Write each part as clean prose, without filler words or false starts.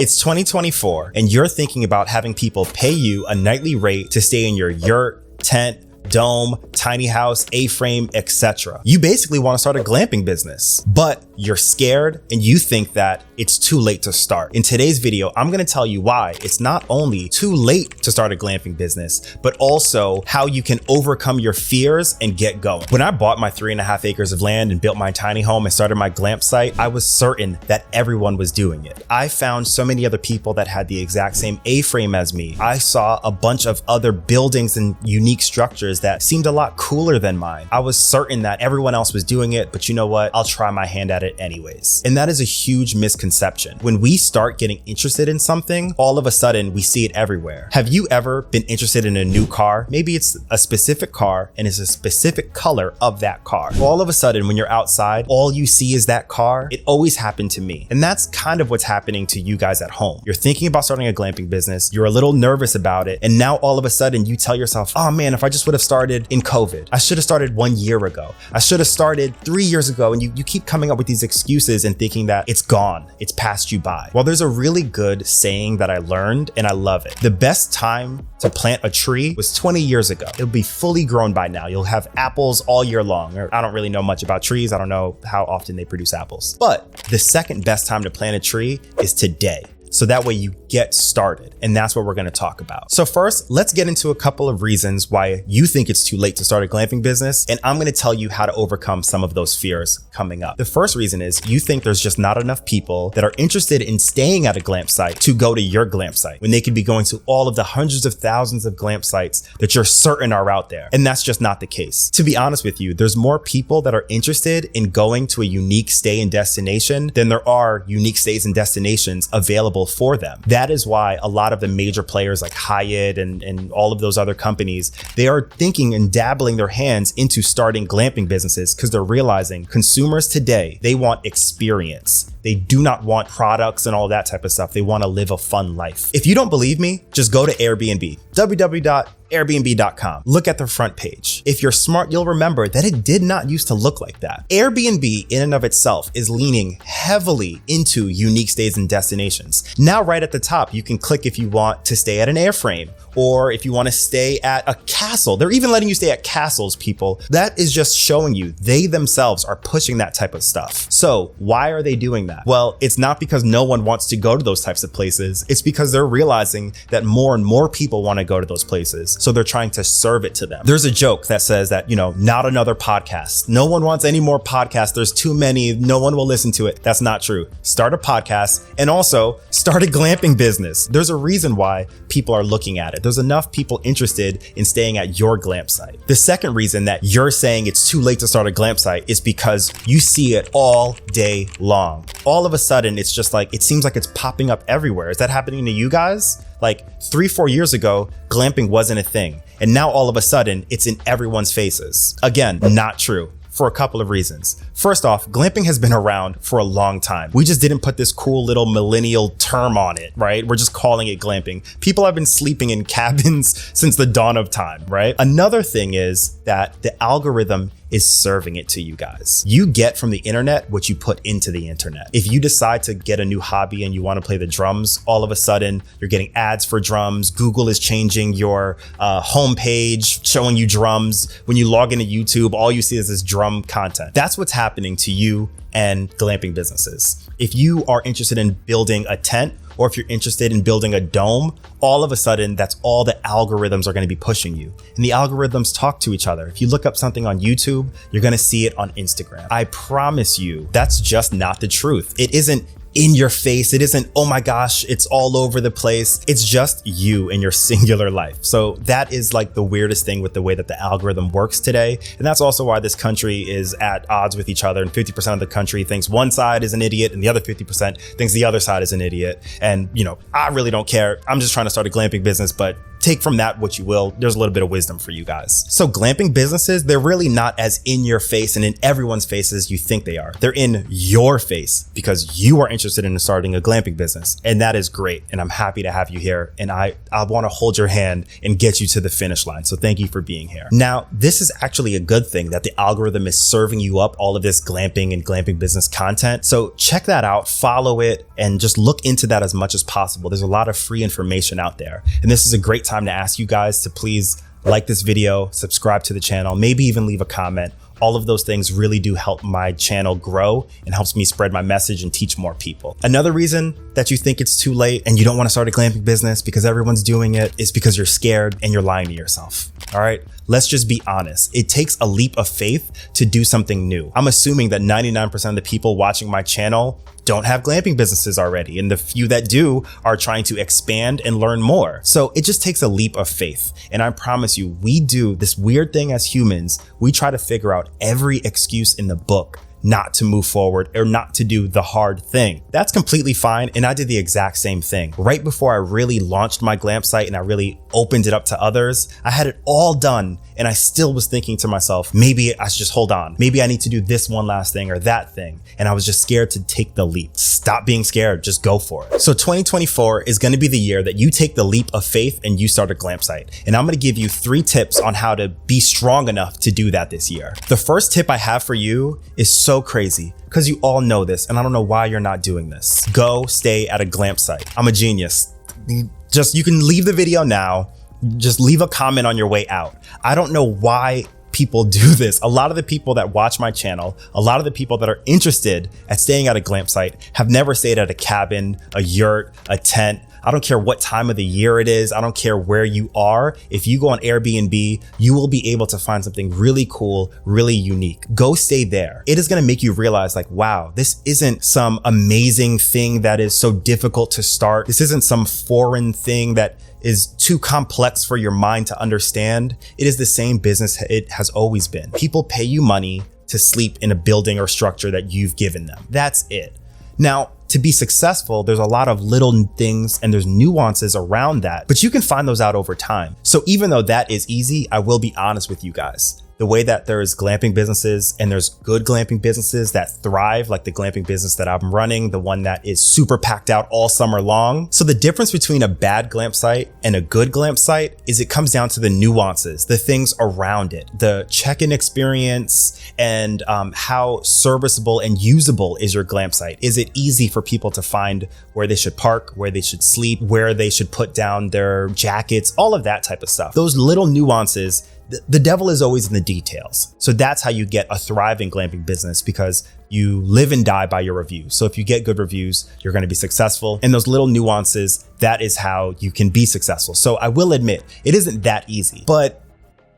It's 2024 and you're thinking about having people pay you a nightly rate to stay in your yurt, tent, dome, tiny house, A-frame, etc. You basically want to start a glamping business, but you're scared and you think that it's too late to start. In today's video, I'm going to tell you why it's not only too late to start a glamping business, but also how you can overcome your fears and get going. When I bought my 3.5 acres of land and built my tiny home and started my glamp site, I was certain that everyone was doing it. I found so many other people that had the exact same A-frame as me. I saw a bunch of other buildings and unique structures that seemed a lot cooler than mine. I was certain that everyone else was doing it, but you know what? I'll try my hand at it anyways. And that is a huge misconception. When we start getting interested in something, all of a sudden we see it everywhere. Have you ever been interested in a new car? Maybe it's a specific car and it's a specific color of that car. All of a sudden, when you're outside, all you see is that car. It always happened to me. And that's kind of what's happening to you guys at home. You're thinking about starting a glamping business. You're a little nervous about it. And now all of a sudden you tell yourself, oh man, if I just would have started in COVID, I should have started 1 year ago. I should have started 3 years ago. And you keep coming up with these excuses and thinking that it's gone. It's passed you by. Well, there's a really good saying that I learned and I love it. The best time to plant a tree was 20 years ago. It'll be fully grown by now. You'll have apples all year long. I don't really know much about trees. I don't know how often they produce apples. But the second best time to plant a tree is today. So that way you get started. And that's what we're going to talk about. So first, let's get into a couple of reasons why you think it's too late to start a glamping business. And I'm going to tell you how to overcome some of those fears coming up. The first reason is you think there's just not enough people that are interested in staying at a glamp site to go to your glamp site when they could be going to all of the hundreds of thousands of glamp sites that you're certain are out there. And that's just not the case. To be honest with you, there's more people that are interested in going to a unique stay and destination than there are unique stays and destinations available for them. That is why a lot of the major players like Hyatt and all of those other companies, they are thinking and dabbling their hands into starting glamping businesses because they're realizing consumers today, they want experience. They do not want products and all that type of stuff. They want to live a fun life. If you don't believe me, just go to Airbnb, www.airbnb.com. Look at the front page. If you're smart, you'll remember that it did not used to look like that. Airbnb in and of itself is leaning heavily into unique stays and destinations. Now, right at the top, you can click if you want to stay at an airframe or if you want to stay at a castle. They're even letting you stay at castles, people. That is just showing you they themselves are pushing that type of stuff. So why are they doing that? Well, it's not because no one wants to go to those types of places. It's because they're realizing that more and more people want to go to those places. So they're trying to serve it to them. There's a joke that says that, not another podcast. No one wants any more podcasts. There's too many. No one will listen to it. That's not true. Start a podcast and also start a glamping business. There's a reason why people are looking at it. There's enough people interested in staying at your glamp site. The second reason that you're saying it's too late to start a glamp site is because you see it all day long. All of a sudden, it's just like, it seems like it's popping up everywhere. Is that happening to you guys? Like 3-4 years ago, glamping wasn't a thing. And now all of a sudden, it's in everyone's faces. Again, not true. For a couple of reasons. First off, glamping has been around for a long time. We just didn't put this cool little millennial term on it, right? We're just calling it glamping. People have been sleeping in cabins since the dawn of time, right? Another thing is that the algorithm is serving it to you guys. You get from the internet what you put into the internet. If you decide to get a new hobby and you want to play the drums, all of a sudden you're getting ads for drums. Google is changing your homepage, showing you drums. When you log into YouTube, all you see is this drum content. That's what's happening to you and glamping businesses. If you are interested in building a tent, or if you're interested in building a dome, all of a sudden, that's all the algorithms are going to be pushing you. And the algorithms talk to each other. If you look up something on YouTube, you're going to see it on Instagram. I promise you, that's just not the truth. It isn't in your face. It isn't, oh my gosh, it's all over the place. It's just you in your singular life. So that is like the weirdest thing with the way that the algorithm works today. And that's also why this country is at odds with each other. And 50% of the country thinks one side is an idiot and the other 50% thinks the other side is an idiot. And I really don't care. I'm just trying to start a glamping business, but take from that what you will. There's a little bit of wisdom for you guys. So glamping businesses, they're really not as in your face and in everyone's face as you think they are. They're in your face because you are interested in starting a glamping business. And that is great. And I'm happy to have you here. And I want to hold your hand and get you to the finish line. So thank you for being here. Now, this is actually a good thing that the algorithm is serving you up all of this glamping and glamping business content. So check that out, follow it, and just look into that as much as possible. There's a lot of free information out there. And this is a great time to ask you guys to please like this video, subscribe to the channel, maybe even leave a comment. All of those things really do help my channel grow and helps me spread my message and teach more people. Another reason that you think it's too late and you don't want to start a glamping business because everyone's doing it is because you're scared and you're lying to yourself. All right, let's just be honest. It takes a leap of faith to do something new. I'm assuming that 99% of the people watching my channel don't have glamping businesses already, and the few that do are trying to expand and learn more. So it just takes a leap of faith. And I promise you, we do this weird thing as humans. We try to figure out every excuse in the book not to move forward or not to do the hard thing. That's completely fine. And I did the exact same thing. Right before I really launched my glamp site and I really opened it up to others, I had it all done. And I still was thinking to myself, maybe I should just hold on. Maybe I need to do this one last thing or that thing. And I was just scared to take the leap. Stop being scared, just go for it. So 2024 is going to be the year that you take the leap of faith and you start a glamp site. And I'm going to give you 3 tips on how to be strong enough to do that this year. The first tip I have for you is so crazy because you all know this and I don't know why you're not doing this. Go stay at a glamp site. I'm a genius. You can leave the video now. Just leave a comment on your way out. I don't know why people do this. A lot of the people that watch my channel, a lot of the people that are interested at staying at a glamp site have never stayed at a cabin, a yurt, a tent. I don't care what time of the year it is. I don't care where you are. If you go on Airbnb, you will be able to find something really cool, really unique. Go stay there. It is going to make you realize like, wow, this isn't some amazing thing that is so difficult to start. This isn't some foreign thing that is too complex for your mind to understand. It is the same business it has always been. People pay you money to sleep in a building or structure that you've given them. That's it. Now, to be successful, there's a lot of little things and there's nuances around that, but you can find those out over time. So even though that is easy, I will be honest with you guys. The way that there's glamping businesses and there's good glamping businesses that thrive, like the glamping business that I'm running, the one that is super packed out all summer long. So the difference between a bad glamp site and a good glamp site is it comes down to the nuances, the things around it, the check-in experience, and how serviceable and usable is your glamp site. Is it easy for people to find where they should park, where they should sleep, where they should put down their jackets, all of that type of stuff. Those little nuances. The devil is always in the details. So that's how you get a thriving glamping business, because you live and die by your reviews. So if you get good reviews, you're going to be successful. And those little nuances, that is how you can be successful. So I will admit, it isn't that easy, but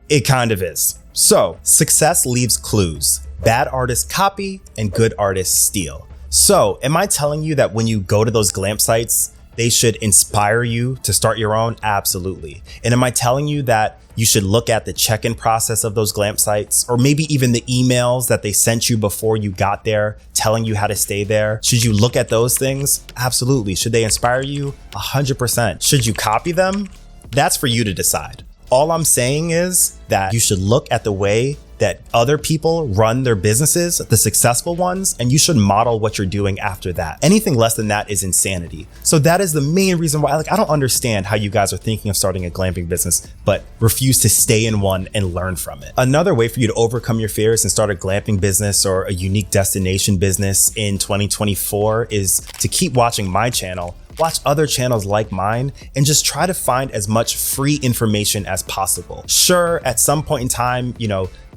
it kind of is. So success leaves clues. Bad artists copy and good artists steal. So am I telling you that when you go to those glamp sites, they should inspire you to start your own? Absolutely. And am I telling you that you should look at the check-in process of those glamp sites, or maybe even the emails that they sent you before you got there telling you how to stay there? Should you look at those things? Absolutely. Should they inspire you? 100%. Should you copy them? That's for you to decide. All I'm saying is that you should look at the way that other people run their businesses, the successful ones, and you should model what you're doing after that. Anything less than that is insanity. So that is the main reason why, I don't understand how you guys are thinking of starting a glamping business, but refuse to stay in one and learn from it. Another way for you to overcome your fears and start a glamping business or a unique destination business in 2024 is to keep watching my channel, watch other channels like mine, and just try to find as much free information as possible. Sure, at some point in time,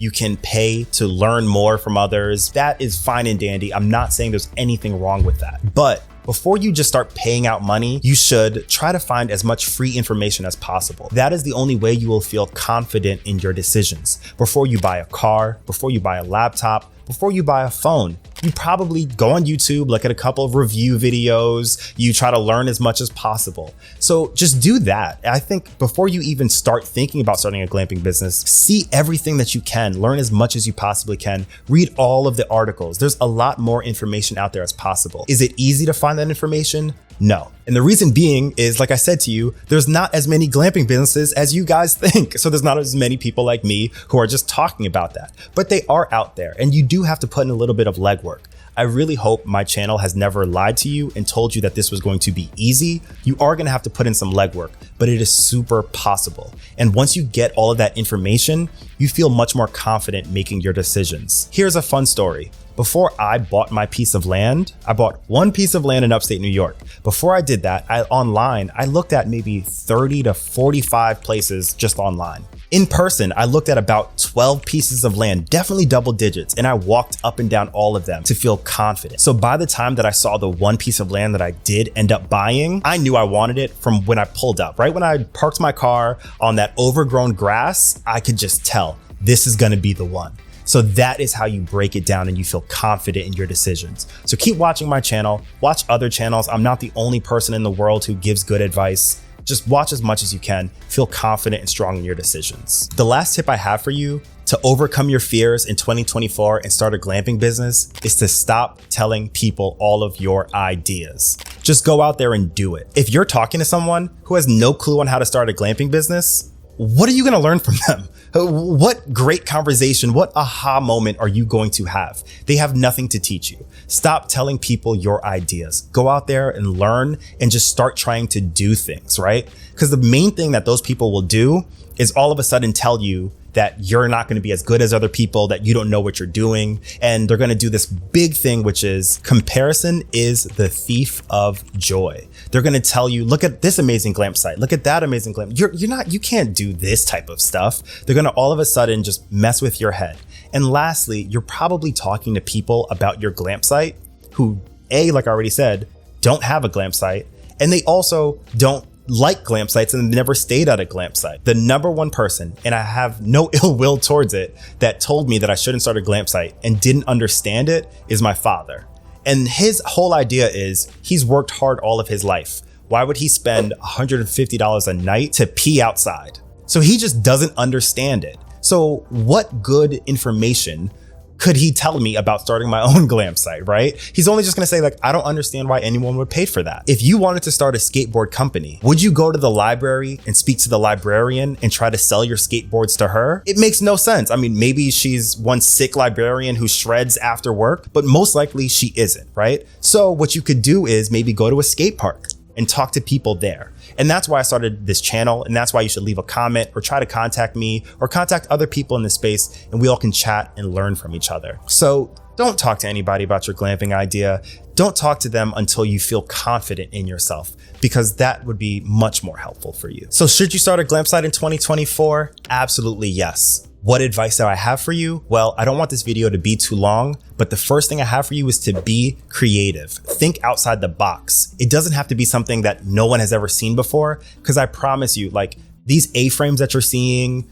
you can pay to learn more from others. That is fine and dandy. I'm not saying there's anything wrong with that. But before you just start paying out money, you should try to find as much free information as possible. That is the only way you will feel confident in your decisions. Before you buy a car, before you buy a laptop, before you buy a phone, you probably go on YouTube, look at a couple of review videos, you try to learn as much as possible. So just do that. I think before you even start thinking about starting a glamping business, see everything that you can, learn as much as you possibly can, read all of the articles. There's a lot more information out there as possible. Is it easy to find that information? No. And the reason being is, like I said to you, there's not as many glamping businesses as you guys think. So there's not as many people like me who are just talking about that, but they are out there, and you do have to put in a little bit of legwork. I really hope my channel has never lied to you and told you that this was going to be easy. You are going to have to put in some legwork, but it is super possible. And once you get all of that information, you feel much more confident making your decisions. Here's a fun story. Before I bought my piece of land, I bought one piece of land in upstate New York. Before I did that, I looked at maybe 30 to 45 places just online. In person, I looked at about 12 pieces of land, definitely double digits, and I walked up and down all of them to feel confident. So by the time that I saw the one piece of land that I did end up buying, I knew I wanted it from when I pulled up. Right when I parked my car on that overgrown grass, I could just tell this is gonna be the one. So that is how you break it down and you feel confident in your decisions. So keep watching my channel, watch other channels. I'm not the only person in the world who gives good advice. Just watch as much as you can, feel confident and strong in your decisions. The last tip I have for you to overcome your fears in 2024 and start a glamping business is to stop telling people all of your ideas. Just go out there and do it. If you're talking to someone who has no clue on how to start a glamping business, what are you gonna learn from them? What great conversation, what aha moment are you going to have? They have nothing to teach you. Stop telling people your ideas. Go out there and learn and just start trying to do things, right? Because the main thing that those people will do is all of a sudden tell you that you're not going to be as good as other people, that you don't know what you're doing. And they're going to do this big thing, which is comparison is the thief of joy. They're going to tell you, look at this amazing glamp site. Look at that amazing glamp. You can't do this type of stuff. They're going to all of a sudden just mess with your head. And lastly, you're probably talking to people about your glamp site who, like I already said, don't have a glamp site. And they also don't like glamp sites and never stayed at a glamp site. The number one person, and I have no ill will towards it, that told me that I shouldn't start a glamp site and didn't understand it is my father. And his whole idea is he's worked hard all of his life. Why would he spend $150 a night to pee outside? So he just doesn't understand it. So what good information could he tell me about starting my own glamp site, right? He's only just gonna say, like, I don't understand why anyone would pay for that. If you wanted to start a skateboard company, would you go to the library and speak to the librarian and try to sell your skateboards to her? It makes no sense. I mean, maybe she's one sick librarian who shreds after work, but most likely she isn't, right? So what you could do is maybe go to a skate park and talk to people there. And that's why I started this channel. And that's why you should leave a comment or try to contact me or contact other people in this space, and we all can chat and learn from each other. So don't talk to anybody about your glamping idea. Don't talk to them until you feel confident in yourself, because that would be much more helpful for you. So should you start a glamp site in 2024? Absolutely yes. What advice do I have for you? Well, I don't want this video to be too long, but the first thing I have for you is to be creative. Think outside the box. It doesn't have to be something that no one has ever seen before, because I promise you, like these A-frames that you're seeing,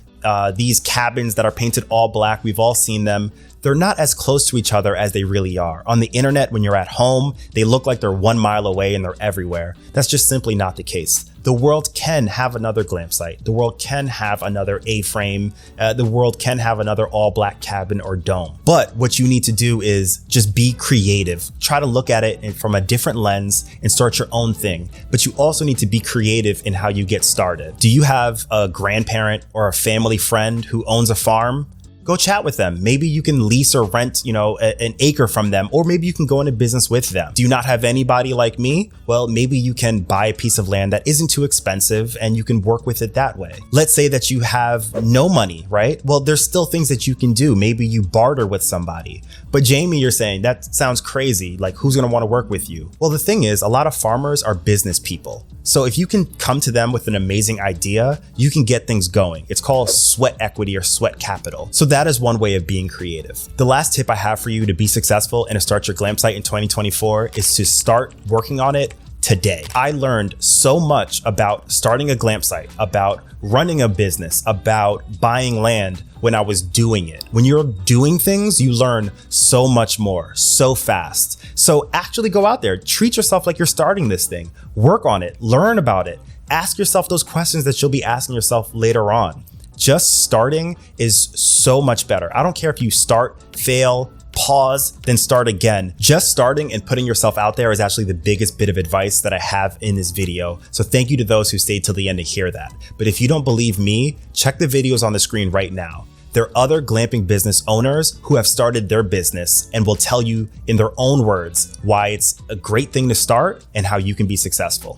these cabins that are painted all black, we've all seen them. They're not as close to each other as they really are. On the internet, when you're at home, they look like they're 1 mile away and they're everywhere. That's just simply not the case. The world can have another glamp site. The world can have another A-frame. The world can have another all black cabin or dome. But what you need to do is just be creative. Try to look at it from a different lens and start your own thing. But you also need to be creative in how you get started. Do you have a grandparent or a family friend who owns a farm? Go chat with them. Maybe you can lease or rent, an acre from them, or maybe you can go into business with them. Do you not have anybody like me? Well, maybe you can buy a piece of land that isn't too expensive and you can work with it that way. Let's say that you have no money, right? Well, there's still things that you can do. Maybe you barter with somebody. But Jamie, you're saying that sounds crazy. Like, who's gonna wanna work with you? Well, the thing is, a lot of farmers are business people. So if you can come to them with an amazing idea, you can get things going. It's called sweat equity or sweat capital. So that is one way of being creative. The last tip I have for you to be successful and to start your glamp site in 2024 is to start working on it today. I learned so much about starting a glamp site, about running a business, about buying land when I was doing it. When you're doing things, you learn so much more, so fast. So actually go out there, treat yourself like you're starting this thing, work on it, learn about it, ask yourself those questions that you'll be asking yourself later on. Just starting is so much better. I don't care if you start, fail, pause, then start again. Just starting and putting yourself out there is actually the biggest bit of advice that I have in this video. So thank you to those who stayed till the end to hear that. But if you don't believe me, check the videos on the screen right now. There are other glamping business owners who have started their business and will tell you in their own words why it's a great thing to start and how you can be successful.